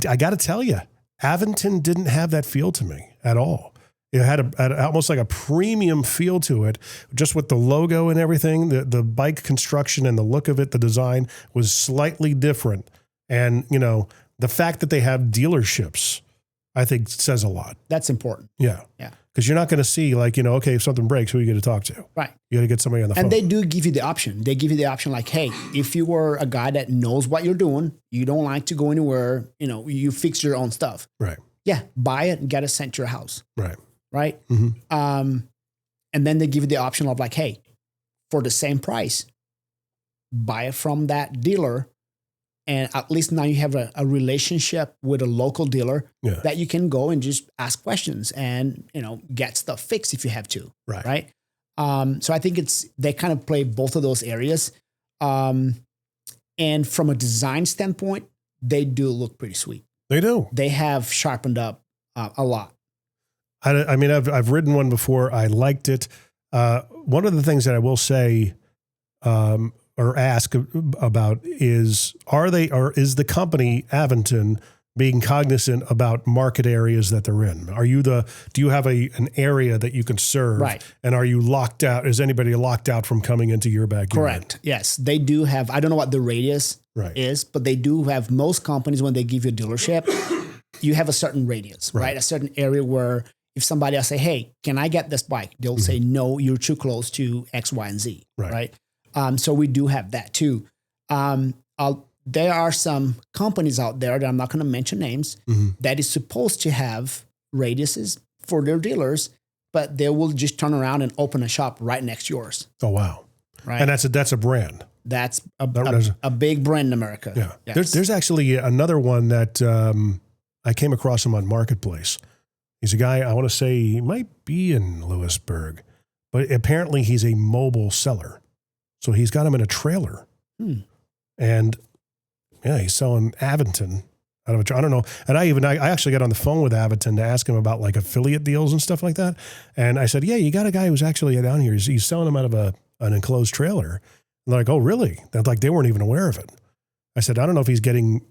I got to tell you, Aventon didn't have that feel to me at all. It had almost like a premium feel to it, just with the logo and everything. The bike construction and the look of it, the design was slightly different. And, the fact that they have dealerships, I think says a lot. That's important. Yeah. Yeah. Because you're not going to see okay, if something breaks, who are you going to talk to? Right. You got to get somebody on the phone. And they do give you the option. They give you the option like, hey, if you were a guy that knows what you're doing, you don't like to go anywhere, you fix your own stuff. Right. Yeah. Buy it and get it sent to your house. Right. Right. Mm-hmm. And then they give you the option of like, hey, for the same price, buy it from that dealer. And at least now you have a relationship with a local dealer that you can go and just ask questions and, get stuff fixed if you have to. Right. So I think they kind of play both of those areas. And from a design standpoint, they do look pretty sweet. They do. They have sharpened up a lot. I mean, I've ridden one before. I liked it. One of the things that I will say, or ask about is the company Aventon being cognizant about market areas that they're in? Do you have an area that you can serve? Right. And are you locked out? Is anybody locked out from coming into your backyard? Correct. Yes. They do have, I don't know what the radius is, but they do have, most companies, when they give you a dealership, you have a certain radius, right? A certain area where if somebody else say, hey, can I get this bike? They'll say, no, you're too close to X, Y, and Z. Right. So we do have that too. There are some companies out there that I'm not going to mention names that is supposed to have radiuses for their dealers, but they will just turn around and open a shop right next to yours. Oh, wow. Right. And that's a brand. That's a big brand in America. Yeah. Yes. There's actually another one that I came across him on Marketplace. He's a guy, I want to say he might be in Lewisburg, but apparently he's a mobile seller. So he's got him in a trailer. And he's selling Aventon out of I don't know. And I actually got on the phone with Aventon to ask him about like affiliate deals and stuff like that. And I said, yeah, you got a guy who's actually down here. He's selling them out of an enclosed trailer. And they're like, oh, really? They're like, they weren't even aware of it. I said, I don't know if he's getting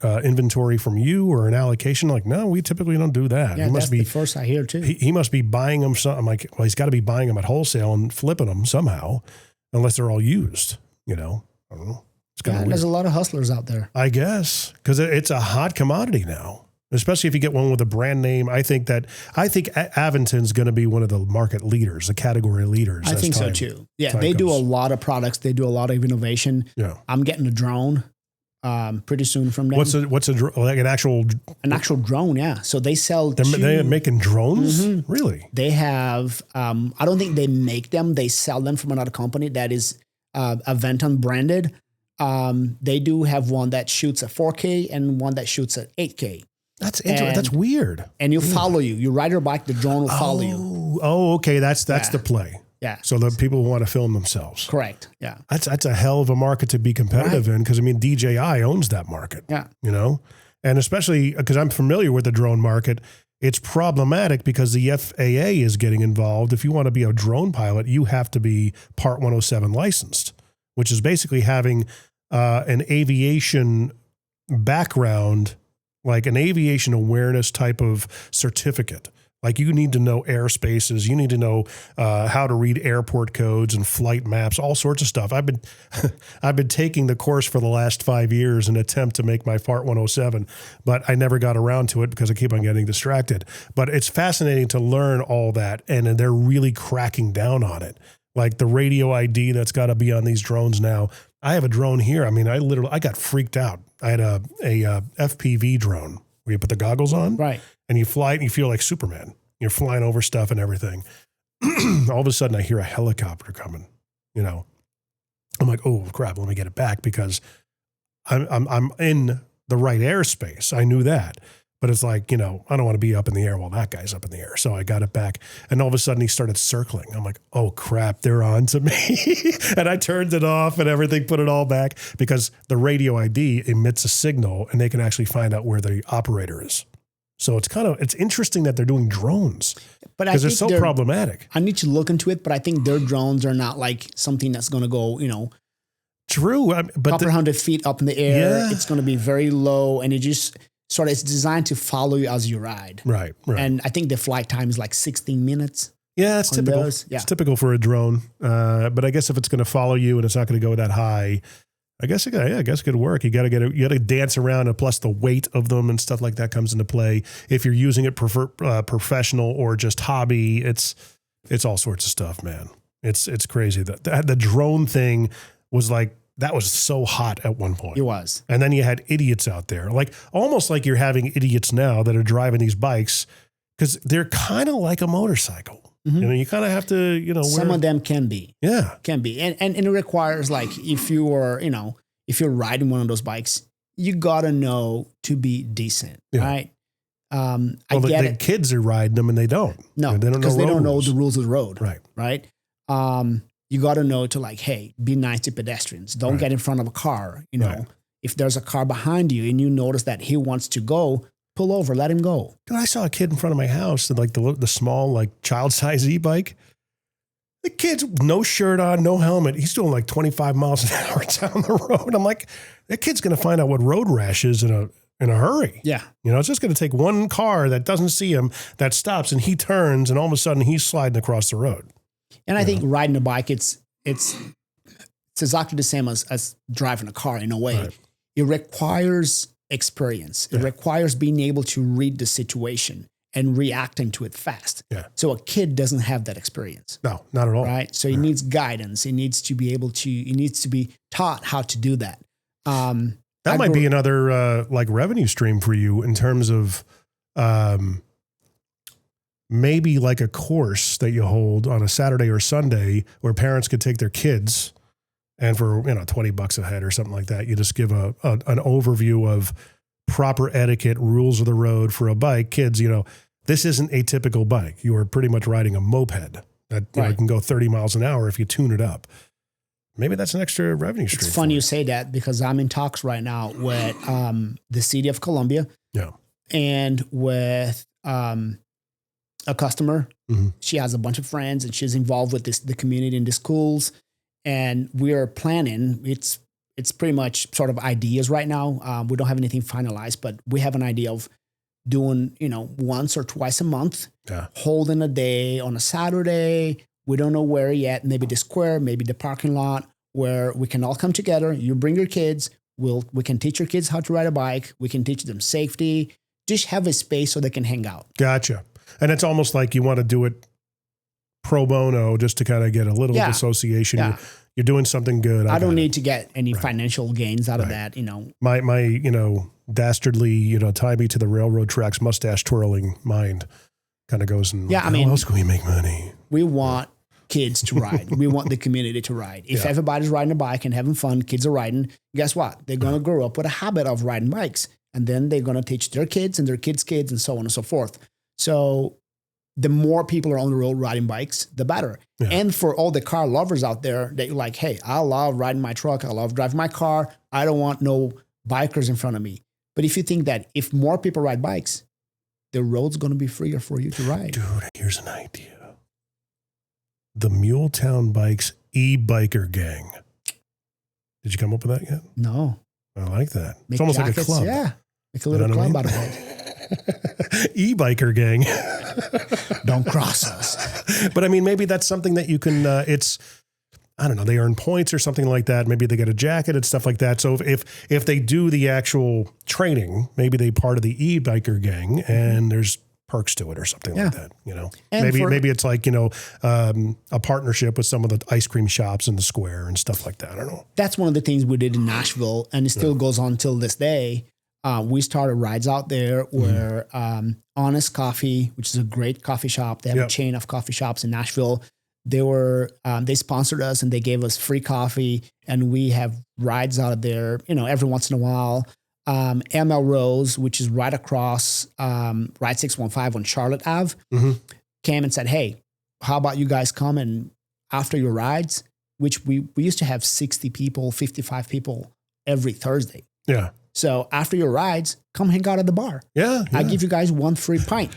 inventory from you or an allocation. Like, no, we typically don't do that. Yeah, that's the first I hear too. He must be buying them. I'm like, well, he's got to be buying them at wholesale and flipping them somehow, unless they're all used, I don't know. It's kind of weird. There's a lot of hustlers out there. I guess, because it's a hot commodity now, especially if you get one with a brand name. I think Aventon's going to be one of the market leaders, the category leaders. I think so too. Yeah, they do a lot of products. They do a lot of innovation. Yeah, I'm getting a drone pretty soon from them. What's like an actual drone? Yeah. So they sell. They're making drones. Really? They have. I don't think they make them. They sell them from another company that is Aventon branded. They do have one that shoots at 4K and one that shoots at 8K. That's interesting. That's weird. And you follow you. You ride your bike, the drone will follow you. Oh, okay. That's the play. Yeah. So the people who want to film themselves. Correct. Yeah. That's a hell of a market to be competitive in, because DJI owns that market. Yeah. And especially because I'm familiar with the drone market, it's problematic because the FAA is getting involved. If you want to be a drone pilot, you have to be Part 107 licensed, which is basically having an aviation background, like an aviation awareness type of certificate. Like you need to know airspaces, you need to know how to read airport codes and flight maps, all sorts of stuff. I've been taking the course for the last 5 years in an attempt to make my Part 107, but I never got around to it because I keep on getting distracted. But it's fascinating to learn all that, and they're really cracking down on it. Like the radio ID that's got to be on these drones now. I have a drone here. I mean, I got freaked out. I had a FPV drone where you put the goggles on, right, and you fly it and you feel like Superman. You're flying over stuff and everything. All of a sudden I hear a helicopter coming, I'm like, oh crap, let me get it back because I'm in the right airspace. I knew that. But it's like, I don't want to be up in the air while that guy's up in the air. So I got it back. And all of a sudden he started circling. I'm like, oh crap, they're on to me. And I turned it off and everything, put it all back because the radio ID emits a signal and they can actually find out where the operator is. So it's interesting that they're doing drones because they're so problematic. I need to look into it, but I think their drones are not like something that's going to go, True. But couple 100 feet up in the air. Yeah. It's going to be very low and it's designed to follow you as you ride. Right. And I think the flight time is like 16 minutes. Yeah, it's typical. Those. Yeah. It's typical for a drone. But I guess if it's going to follow you and it's not going to go that high, I guess it could work. You got to dance around, and plus the weight of them and stuff like that comes into play. If you're using it professional or just hobby, it's all sorts of stuff, man. It's crazy. The drone thing was like, that was so hot at one point. It was. And then you had idiots out there, like almost like you're having idiots now that are driving these bikes because they're kind of like a motorcycle. Mm-hmm. You kind of have to, some of them can be. Yeah. Can be. And it requires like if you're riding one of those bikes, you got to know to be decent, right? The kids are riding them and they don't. No, because they don't know the rules of the road. Right. You got to know to like, hey, be nice to pedestrians. Don't get in front of a car. If there's a car behind you and you notice that he wants to go, pull over, let him go. Dude, I saw a kid in front of my house, like the small, like child-size e-bike. The kid's no shirt on, no helmet. He's doing like 25 miles an hour down the road. I'm like, that kid's going to find out what road rash is in a hurry. Yeah. It's just going to take one car that doesn't see him, that stops, and he turns, and all of a sudden he's sliding across the road. And I think riding a bike, it's exactly the same as driving a car in a way. Right. It requires experience. It requires being able to read the situation and reacting to it fast. Yeah. So a kid doesn't have that experience. No, not at all. Right. So he needs guidance. He needs to be taught how to do that. That might be another like revenue stream for you in terms of maybe like a course that you hold on a Saturday or Sunday where parents could take their kids and for, $20 a head or something like that, you just give an overview of proper etiquette, rules of the road for a bike. Kids, this isn't a typical bike. You are pretty much riding a moped that can go 30 miles an hour if you tune it up. Maybe that's an extra revenue stream. It's funny you say that because I'm in talks right now with the city of Columbia and with a customer. Mm-hmm. She has a bunch of friends and she's involved with the community and the schools. And we are planning, it's pretty much sort of ideas right now. We don't have anything finalized, but we have an idea of doing, once or twice a month, holding a day on a Saturday. We don't know where yet, maybe the square, maybe the parking lot, where we can all come together. You bring your kids. We can teach your kids how to ride a bike. We can teach them safety. Just have a space so they can hang out. Gotcha. And it's almost like you want to do it pro bono just to kind of get a little association. Yeah. You're doing something good. I don't need to get any financial gains out of that, My dastardly, tie me to the railroad tracks, mustache twirling mind kind of goes and how else can we make money? We want kids to ride. We want the community to ride. If everybody's riding a bike and having fun, kids are riding, guess what? They're going to grow up with a habit of riding bikes. And then they're going to teach their kids and their kids' kids and so on and so forth. So the more people are on the road riding bikes, the better. Yeah. And for all the car lovers out there that you're like, hey, I love riding my truck. I love driving my car. I don't want no bikers in front of me. But if you think that if more people ride bikes, the road's going to be freer for you to ride. Dude, here's an idea. The Mule Town Bikes e-biker gang. Did you come up with that yet? No. I like that. Make it's almost jackets, like a club. Yeah. Make a little club out of it. E-biker gang. Don't cross us. But I mean, maybe that's something that you can, I don't know, they earn points or something like that. Maybe they get a jacket and stuff like that. So if they do the actual training, maybe they part of the e-biker gang and there's perks to it or something like that, And maybe it's like, a partnership with some of the ice cream shops in the square and stuff like that. I don't know. That's one of the things we did in Nashville, and it still goes on till this day. We started rides out there where Honest Coffee, which is a great coffee shop, they have a chain of coffee shops in Nashville. They sponsored us and they gave us free coffee, and we have rides out of there, every once in a while. ML Rose, which is right across Ride 615 on Charlotte Ave, came and said, hey, how about you guys come and after your rides, which we used to have 60 people, 55 people every Thursday. Yeah. So after your rides, come hang out at the bar. Yeah. I give you guys 1 free pint.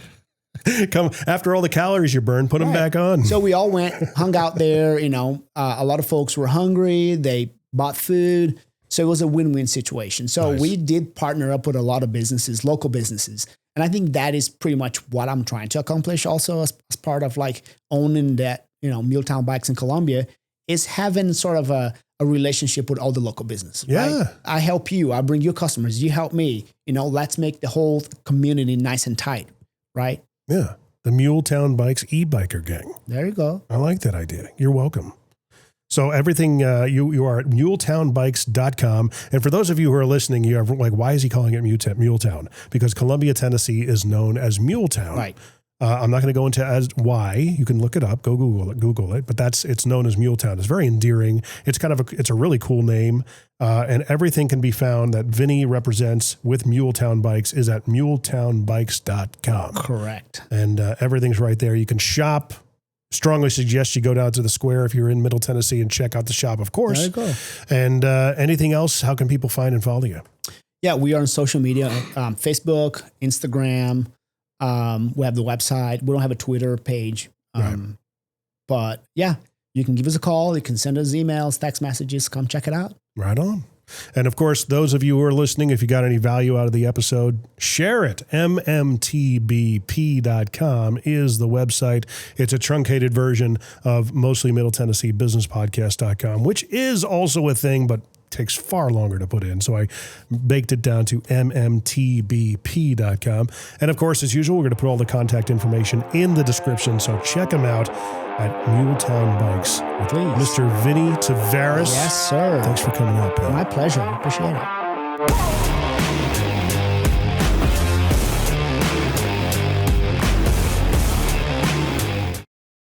Come after all the calories you burn, put them back on. So we all went, hung out there. You know, a lot of folks were hungry. They bought food. So it was a win-win situation. So we did partner up with a lot of businesses, local businesses. And I think that is pretty much what I'm trying to accomplish also as part of like owning that, you know, Mule Town Bikes in Columbia, is having sort of a relationship with all the local businesses. Yeah. Right? I help you. I bring you customers. You help me. You know, let's make the whole community nice and tight. Right? Yeah. The Mule Town Bikes e-biker gang. There you go. I like that idea. You're welcome. So everything, you are at muletownbikes.com. And for those of you who are listening, you are like, why is he calling it Mule Town? Because Columbia, Tennessee is known as Mule Town. Right. I'm not going to go into as why. You can look it up, go Google it. But it's known as Mule Town. It's very endearing. It's it's a really cool name. And everything can be found that Vinny represents with Mule Town Bikes is at muletownbikes.com. Correct. And everything's right there. You can shop. Strongly suggest you go down to the square if you're in Middle Tennessee and check out the shop, of course. There you go. And anything else, how can people find and follow you? Yeah, we are on social media, Facebook, Instagram. We have the website. We don't have a Twitter page. But yeah, you can give us a call. You can send us emails, text messages. Come check it out. Right on. And of course, those of you who are listening, if you got any value out of the episode, share it. mmtbp.com is the website. It's a truncated version of mostly Middle Tennessee businesspodcast.com, which is also a thing, but takes far longer to put in. So I baked it down to mmtbp.com. And of course, as usual, we're going to put all the contact information in the description. So check them out at Mule Town Bikes with Mr. Vinny Tavares. Yes, sir. Thanks for coming out, pal. My pleasure. I appreciate it.